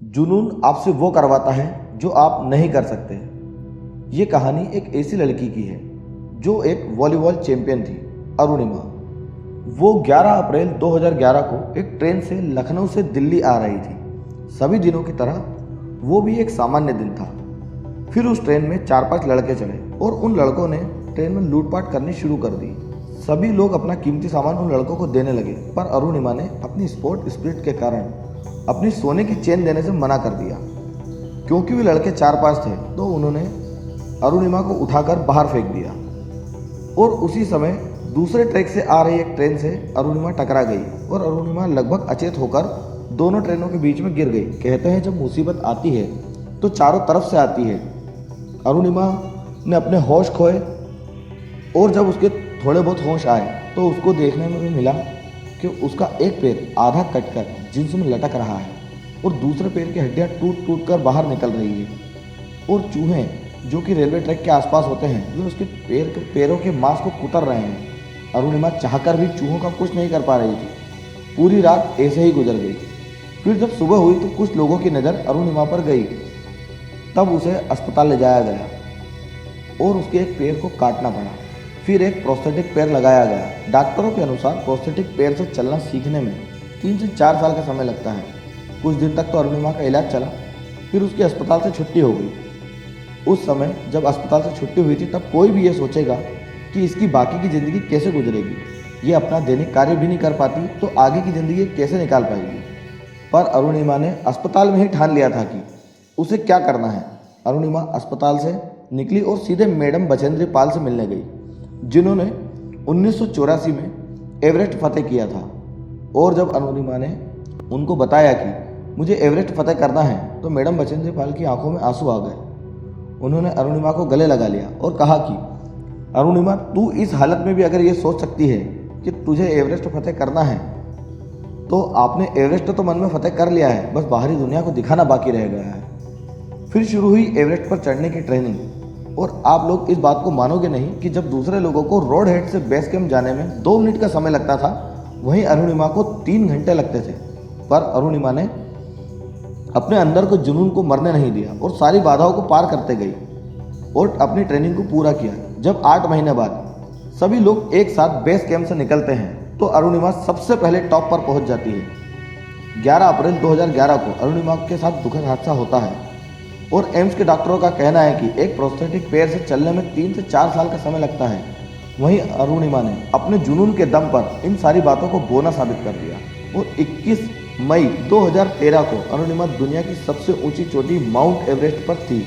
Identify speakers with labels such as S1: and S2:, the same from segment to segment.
S1: जुनून आपसे वो करवाता है जो आप नहीं कर सकते। ये कहानी एक ऐसी लड़की की है जो एक वॉलीबॉल चैंपियन थी, अरुणिमा। वो 11 अप्रैल 2011 को एक ट्रेन से लखनऊ से दिल्ली आ रही थी। सभी दिनों की तरह वो भी एक सामान्य दिन था। फिर उस ट्रेन में 4-5 लड़के चढ़े और उन लड़कों ने ट्रेन में लूटपाट करनी शुरू कर दी। सभी लोग अपना कीमती सामान उन लड़कों को देने लगे, पर अरुणिमा ने अपनी स्पोर्ट स्पिरिट के कारण अपनी सोने की चेन देने से मना कर दिया। क्योंकि वे लड़के 4-5 थे तो उन्होंने अरुणिमा को उठाकर बाहर फेंक दिया और उसी समय दूसरे ट्रैक से आ रही एक ट्रेन से अरुणिमा टकरा गई और अरुणिमा लगभग अचेत होकर दोनों ट्रेनों के बीच में गिर गई। कहते हैं जब मुसीबत आती है तो चारों तरफ से आती है। अरुणिमा ने अपने होश खोए और जब उसके थोड़े बहुत होश आए तो उसको देखने में भी मिला कि उसका एक पैर आधा कटकर जिन्स में लटक रहा है और दूसरे पैर की हड्डियां टूट टूट कर बाहर निकल रही है और चूहे जो कि रेलवे ट्रैक के आसपास होते हैं वे उसके पैरों के मांस को कुतर रहे हैं। अरुणिमा चाहकर भी चूहों का कुछ नहीं कर पा रही थी। पूरी रात ऐसे ही गुजर गई। फिर जब सुबह हुई तो कुछ लोगों की नज़र अरुणिमा पर गई। तब उसे अस्पताल ले जाया गया और उसके एक पैर को काटना पड़ा। फिर एक प्रोस्थेटिक पैर लगाया गया। डॉक्टरों के अनुसार प्रोस्थेटिक पैर से चलना सीखने में 3 से 4 साल का समय लगता है। कुछ दिन तक तो अरुणिमा का इलाज चला, फिर उसकी अस्पताल से छुट्टी हो गई। उस समय जब अस्पताल से छुट्टी हुई थी तब कोई भी ये सोचेगा कि इसकी बाकी की ज़िंदगी कैसे गुजरेगी। ये अपना दैनिक कार्य भी नहीं कर पाती तो आगे की ज़िंदगी कैसे निकाल पाएगी। पर अरुणिमा ने अस्पताल में ही ठान लिया था कि उसे क्या करना है। अरुणिमा अस्पताल से निकली और सीधे मैडम बचेंद्री पाल से मिलने गई, जिन्होंने 1984 में एवरेस्ट फतेह किया था। और जब अरुणिमा ने उनको बताया कि मुझे एवरेस्ट फतेह करना है तो मैडम बचेंद्री पाल की आंखों में आंसू आ गए। उन्होंने अरुणिमा को गले लगा लिया और कहा कि अरुणिमा, तू इस हालत में भी अगर ये सोच सकती है कि तुझे एवरेस्ट फतेह करना है तो आपने एवरेस्ट तो मन में फतेह कर लिया है, बस बाहरी दुनिया को दिखाना बाकी रह गया है। फिर शुरू हुई एवरेस्ट पर चढ़ने की ट्रेनिंग। और आप लोग इस बात को मानोगे नहीं कि जब दूसरे लोगों को रोड हेड से बेस कैंप जाने में 2 मिनट का समय लगता था, वहीं अरुणिमा को 3 घंटे लगते थे। पर अरुणिमा ने अपने अंदर को जुनून को मरने नहीं दिया और सारी बाधाओं को पार करते गई और अपनी ट्रेनिंग को पूरा किया। जब 8 महीने बाद सभी लोग एक साथ बेस कैंप से निकलते हैं तो अरुणिमा सबसे पहले टॉप पर पहुंच जाती है। 11 अप्रैल 2011 को अरुणिमा के साथ दुखद हादसा होता है और एम्स के डॉक्टरों का कहना है कि एक प्रोस्थेटिक पैर से चलने में 3 से 4 साल का समय लगता है। वहीं अरुणिमा ने अपने जुनून के दम पर इन सारी बातों को बोना साबित कर दिया और 21 मई 2013 को अरुणिमा दुनिया की सबसे ऊंची चोटी माउंट एवरेस्ट पर थी।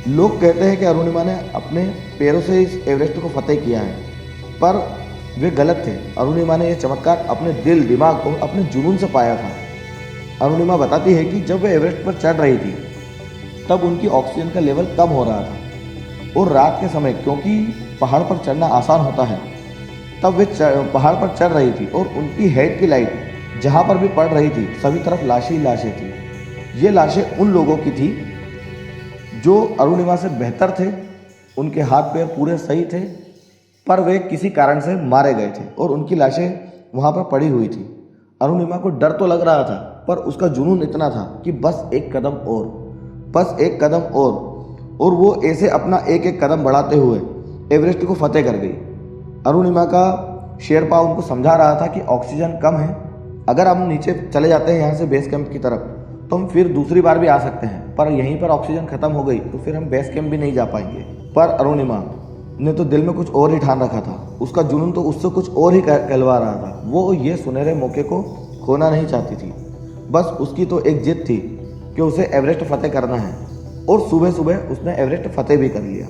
S1: लोग कहते हैं कि अरुणिमा ने अपने पैरों से इस एवरेस्ट को फतेह किया है, पर वे गलत थे। अरुणिमा ने यह चमत्कार अपने दिल, दिमाग और अपने जुनून से पाया था। अरुणिमा बताती है कि जब वे एवरेस्ट पर चढ़ रही थी तब उनकी ऑक्सीजन का लेवल कम हो रहा था और रात के समय क्योंकि पहाड़ पर चढ़ना आसान होता है, तब वे पहाड़ पर चढ़ रही थी और उनकी हेड की लाइट जहाँ पर भी पड़ रही थी सभी तरफ लाशें ही लाशें थी। ये लाशें उन लोगों की थी जो अरुणिमा से बेहतर थे, उनके हाथ पैर पूरे सही थे, पर वे किसी कारण से मारे गए थे और उनकी लाशें वहाँ पर पड़ी हुई थी। अरुणिमा को डर तो लग रहा था, पर उसका जुनून इतना था कि बस एक कदम और, बस एक कदम और वो ऐसे अपना एक एक कदम बढ़ाते हुए एवरेस्ट को फतेह कर गई। अरुणिमा का शेरपा उनको समझा रहा था कि ऑक्सीजन कम है, अगर हम नीचे चले जाते हैं यहाँ से बेस कैंप की तरफ तो हम फिर दूसरी बार भी आ सकते हैं, पर यहीं पर ऑक्सीजन खत्म हो गई तो फिर हम बेस कैंप भी नहीं जा पाएंगे। पर अरुणिमा ने तो दिल में कुछ और ही ठान रखा था। उसका जुनून तो उससे कुछ और ही कहलवा रहा था। वो ये सुनहरे मौके को खोना नहीं चाहती थी। बस उसकी तो एक जिद थी कि उसे एवरेस्ट फतेह करना है और सुबह सुबह उसने एवरेस्ट फतेह भी कर लिया।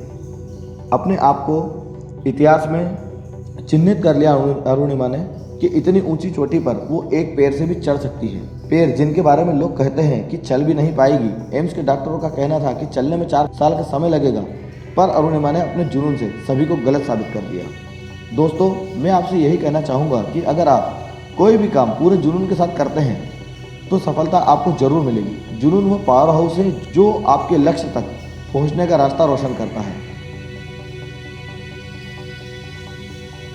S1: अपने आप को इतिहास में चिन्हित कर लिया अरुणिमा ने कि इतनी ऊंची चोटी पर वो एक पैर से भी चढ़ सकती है। पैर जिनके बारे में लोग कहते हैं कि चल भी नहीं पाएगी। एम्स के डॉक्टरों का कहना था कि चलने में 4 साल का समय लगेगा, पर अरुणिमा ने अपने जुनून से सभी को गलत साबित कर दिया। दोस्तों, मैं आपसे यही कहना चाहूँगा कि अगर आप कोई भी काम पूरे जुनून के साथ करते हैं तो सफलता आपको जरूर मिलेगी। जुनून वो पावर हाउस है जो आपके लक्ष्य तक पहुँचने का रास्ता रोशन करता है।